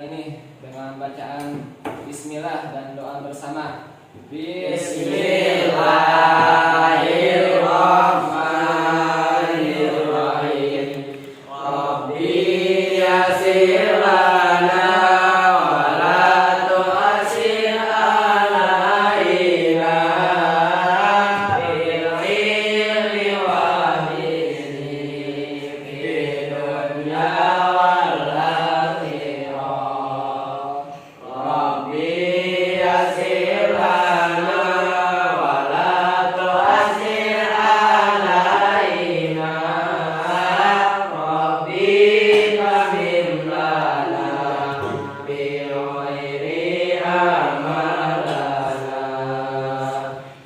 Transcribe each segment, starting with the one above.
ini dengan bacaan Bismillah dan doa bersama. Bismillahirrahmanirrahim. Rabbi yassir lana wa la tu'assir alaina bil ilmi wal hikmati fid dunya wal akhirah. Rabbi yassir lana wa la tu'assir alaina. Rabbi karim lana bil khairi amalana.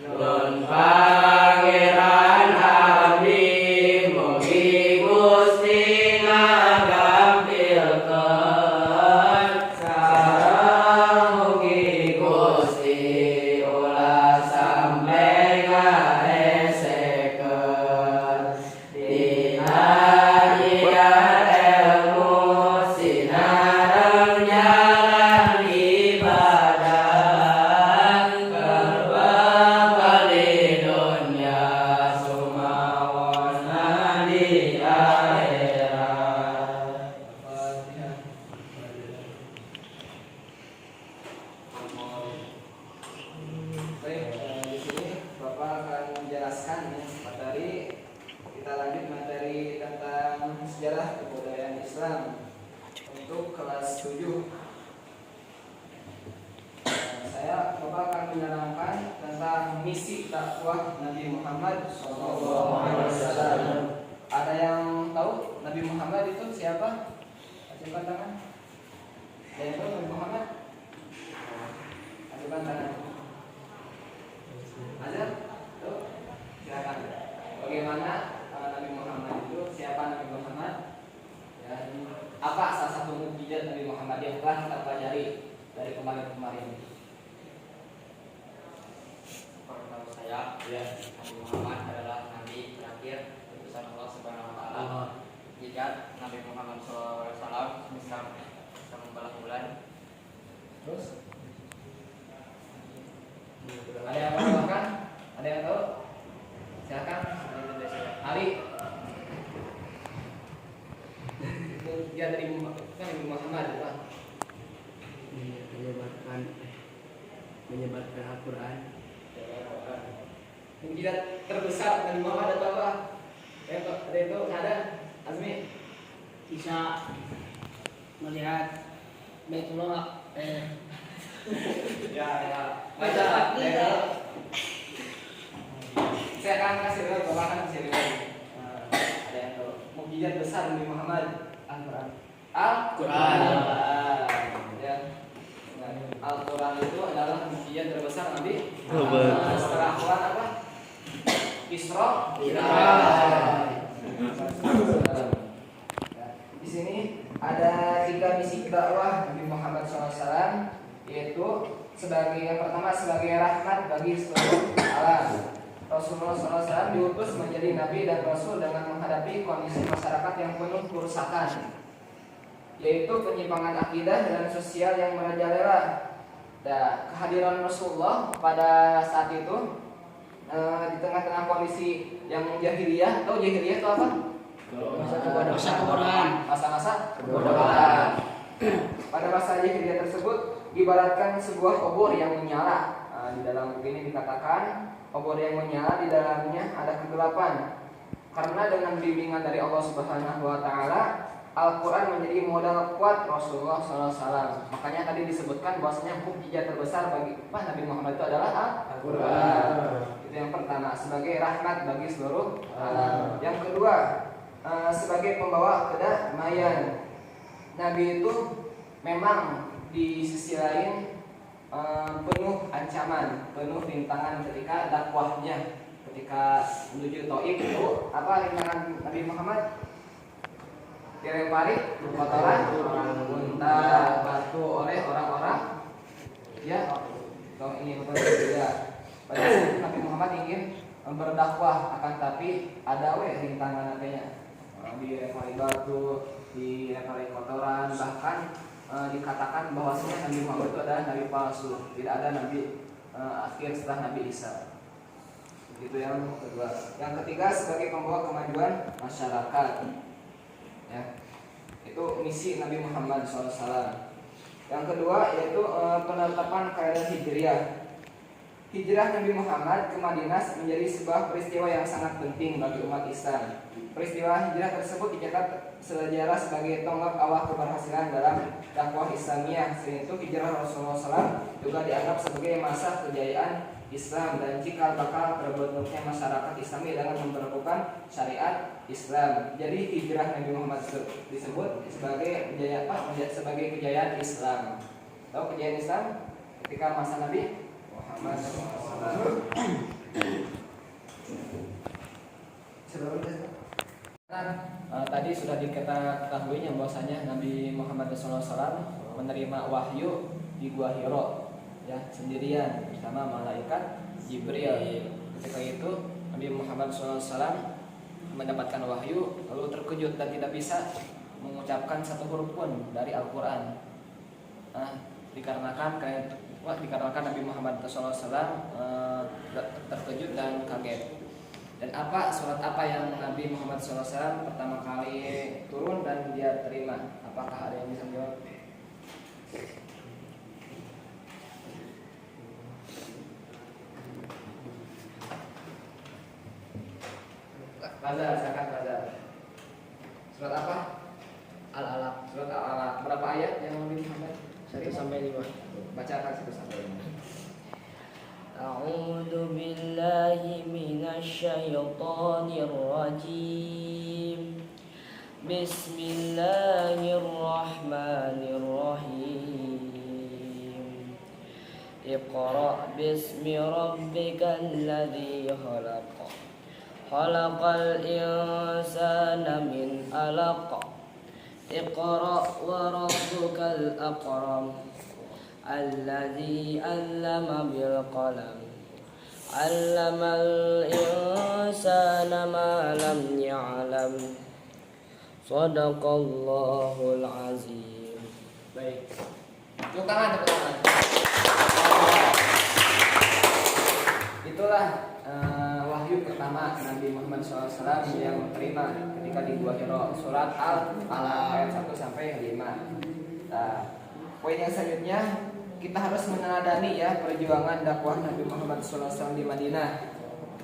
Nun pangeran abdi mugi Gusti ngagampilkeun sareng mugi Gusti ulah sampe ngaesekeun dina nyiar ilmu sinareng nyaran ibadah berbekal di dunya sumawana di akhirat. Baik, di sini Bapak akan menjelaskan ya, materi. Kita lanjut materi tentang sejarah kebudayaan Islam untuk kelas 7. Bapak akan menerangkan tentang misi dakwah Nabi Muhammad SAW. Ada yang tahu Nabi Muhammad itu siapa? Ajukan tangan. Ada yang tahu Nabi Muhammad? Ajukan tangan. Ada? Tuh, silakan. Bagaimana Nabi Muhammad itu? Siapa Nabi Muhammad? Dan apa salah satu mukjizat Nabi Muhammad yang telah kita pelajari dari kemarin-kemarin? Menurut saya, Nabi Muhammad adalah nabi terakhir utusan Allah Subhanahu wa taala. Jika Nabi Muhammad SAW bisa membelah bulan. Terus? Ada yang mau tambahkan? Ada yang tahu? Silakan. Ali. Itu dia dari Nabi Muhammad, Pak. menyebarkan Al-Quran. Mukjizat terbesar Nabi Muhammad atau apa? Ada yang tahu? Ada? Azmi? Bisa melihat Baitullah Ya. Baca. Saya akan kasih tahu, Bapak akan kasih tahu. Ada yang tahu? Mukjizat besar Nabi Muhammad Al-Quran. Al-Quran. Ya. Al-Quran itu adalah mukjizat terbesar Nabi Muhammad. Setelah Quran apa? Isra. Di sini ada 3 misi dakwah Nabi Muhammad SAW, yaitu sebagai yang pertama sebagai rahmat bagi seluruh alam. Rasulullah SAW diutus menjadi nabi dan rasul dengan menghadapi kondisi masyarakat yang penuh kerusakan, yaitu penyimpangan akidah dan sosial yang merajalela. Nah, kehadiran Rasulullah pada saat itu di tengah-tengah kondisi yang jahiliyah. Tahu jahiliyah itu apa? masa kebodohan. Masa-masa kebodohan. Pada masa jahiliyah tersebut ibaratkan sebuah obor yang menyala. Di dalam buku ini dikatakan obor yang menyala, di dalamnya ada kegelapan. Karena dengan bimbingan dari Allah Subhanahu wa taala, Al-Quran menjadi modal kuat Rasulullah SAW. Makanya tadi disebutkan bahwasanya mukjizat terbesar bagi Nabi Muhammad itu adalah Al-Quran. Itu yang pertama, sebagai rahmat bagi seluruh alam. Yang kedua, sebagai pembawa kedamaian. Nabi itu memang di sisi lain penuh ancaman, penuh rintangan ketika dakwahnya. Ketika menuju Taif itu apa rintangan Nabi Muhammad? Dilempari kotoran unta, batu oleh orang-orang ya. Kalau ini betul tidak. Pada saat itu Nabi Muhammad ingin berdakwah, akan tapi ada rintangan nantinya. Dilempari batu, dilempari kotoran, bahkan dikatakan bahwasanya Nabi Muhammad itu adalah nabi palsu, tidak ada nabi akhir setelah Nabi Isa. Itu yang kedua. Yang ketiga sebagai pembawa kemajuan masyarakat. Ya. Itu misi Nabi Muhammad SAW. Yang kedua yaitu penetapan kalender Hijriah. Hijrah Nabi Muhammad ke Madinah menjadi sebuah peristiwa yang sangat penting bagi umat Islam. Peristiwa hijrah tersebut dicatat sejarah sebagai tonggak awal keberhasilan dalam dakwah Islamiyah. Selain itu hijrah Rasulullah SAW juga dianggap sebagai masa kejayaan Islam dan cikal bakal terbentuknya masyarakat Islami dengan memperlakukan syariat Islam. Jadi hijrah Nabi Muhammad disebut sebagai kejayaan Islam. Tahu kejayaan Islam ketika masa Nabi Muhammad SAW. Tadi sudah diketahui bahwasanya Nabi Muhammad SAW menerima wahyu di Gua Hiro, ya, sendirian bersama malaikat Jibril. Ketika itu Nabi Muhammad SAW mendapatkan wahyu lalu terkejut dan tidak bisa mengucapkan satu huruf pun dari Al-Quran. Dikarenakan Nabi Muhammad SAW terkejut dan kaget. Dan surat apa yang Nabi Muhammad SAW pertama kali turun dan dia terima? Apakah ada yang bisa menjawab? Surat apa? Al-Alaq Surat Al-Alaq. Berapa ayat yang Nabi Muhammad? 1-5. Bacakan 1-5. A'udzu billahi minasy syaithanir rajim. Bismillahirrahmanirrahim. Iqra bismi rabbikal ladzi khalaq. Khalaqal insana min 'alaq. Iqra wa rabbukal akram. Alladzi 'allama bil qalam. 'Allamal insana ma lam ya'lam. Shadaqallahul azim. Baik. Tepuk tangan. Itulah wahyu pertama Nabi Muhammad SAW yang terima ketika di Gua Hiro, surat Al-Alaq ayat 1 sampai 5. Nah, poin yang selanjutnya kita harus meneladani ya perjuangan dakwah Nabi Muhammad SAW di Madinah.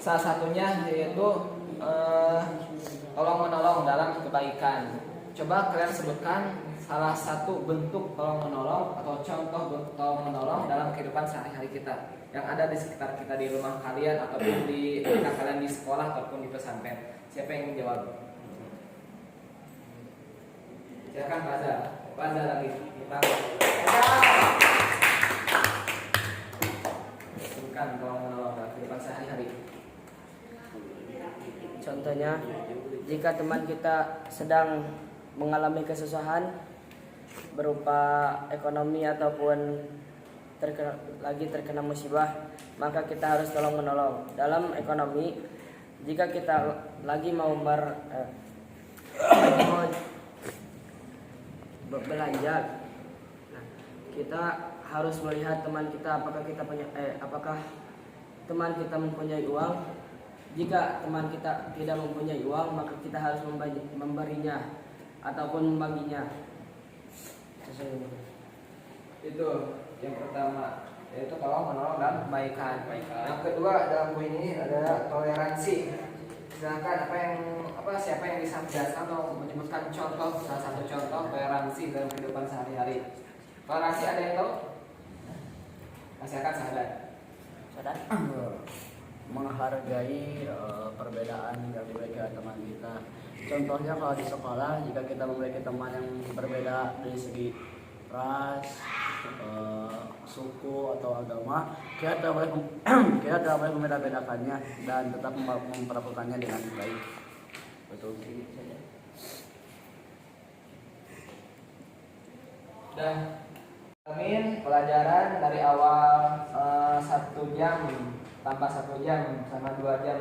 Salah satunya yaitu tolong menolong dalam kebaikan. Coba kalian sebutkan salah satu bentuk tolong menolong atau contoh tolong menolong dalam kehidupan sehari-hari kita yang ada di sekitar kita, di rumah kalian ataupun di ketika kalian di sekolah ataupun di pesantren. Siapa yang menjawab? Silakan Baza lagi. Kita sebutkan tolong menolong dalam kehidupan sehari-hari. Contohnya, jika teman kita sedang mengalami kesusahan berupa ekonomi ataupun terkena musibah, maka kita harus tolong menolong. Dalam ekonomi, jika kita lagi mau belanja, kita harus melihat teman kita apakah teman kita mempunyai uang. Jika teman kita tidak mempunyai uang, maka kita harus memberinya ataupun membaginya. Itu yang pertama, yaitu tolong menolong dan kebaikan. Yang kedua dalam poin ini adalah toleransi. Silakan siapa yang bisa menjelaskan atau menyebutkan contoh, salah satu contoh toleransi dalam kehidupan sehari-hari. Toleransi ada yang tahu? Silakan Sahadat. Menghargai perbedaan dari teman kita. Contohnya kalau di sekolah, jika kita memiliki teman yang berbeda dari segi ras, suku atau agama, kita tidak boleh membeda-bedakannya dan tetap memperlakukannya dengan baik. Betul. Dan Amin pelajaran dari awal 1 jam tambah 1 jam sama 2 jam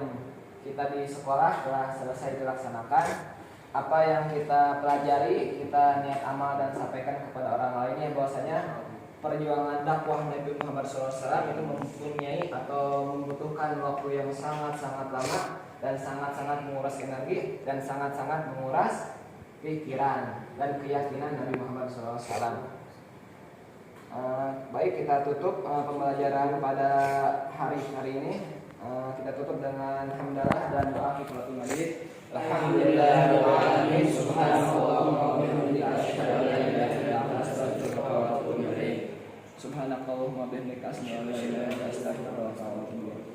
kita di sekolah telah selesai dilaksanakan. apa yang kita pelajari kita niat amal dan sampaikan kepada orang lainnya, bahwasanya perjuangan dakwah Nabi Muhammad SAW itu mempunyai atau membutuhkan waktu yang sangat-sangat lama dan sangat-sangat menguras energi dan sangat-sangat menguras pikiran dan keyakinan Nabi Muhammad SAW. Baik, kita tutup pembelajaran pada hari ini. Kita tutup dengan hamdalah dan doa kifaratul majlis. Alhamdulillahirabbil alamin. Subhanallahumma wa bihamdika asyhadu an la ilaha illa anta astaghfiruka wa atubu ilaik. Subhanakallahumma wa bihamdika asyhadu an la ilaha illa anta astaghfiruka wa atubu ilaik.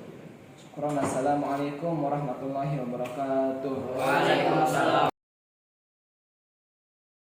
Syukran. Assalamualaikum warahmatullahi wabarakatuh. Waalaikumsalam.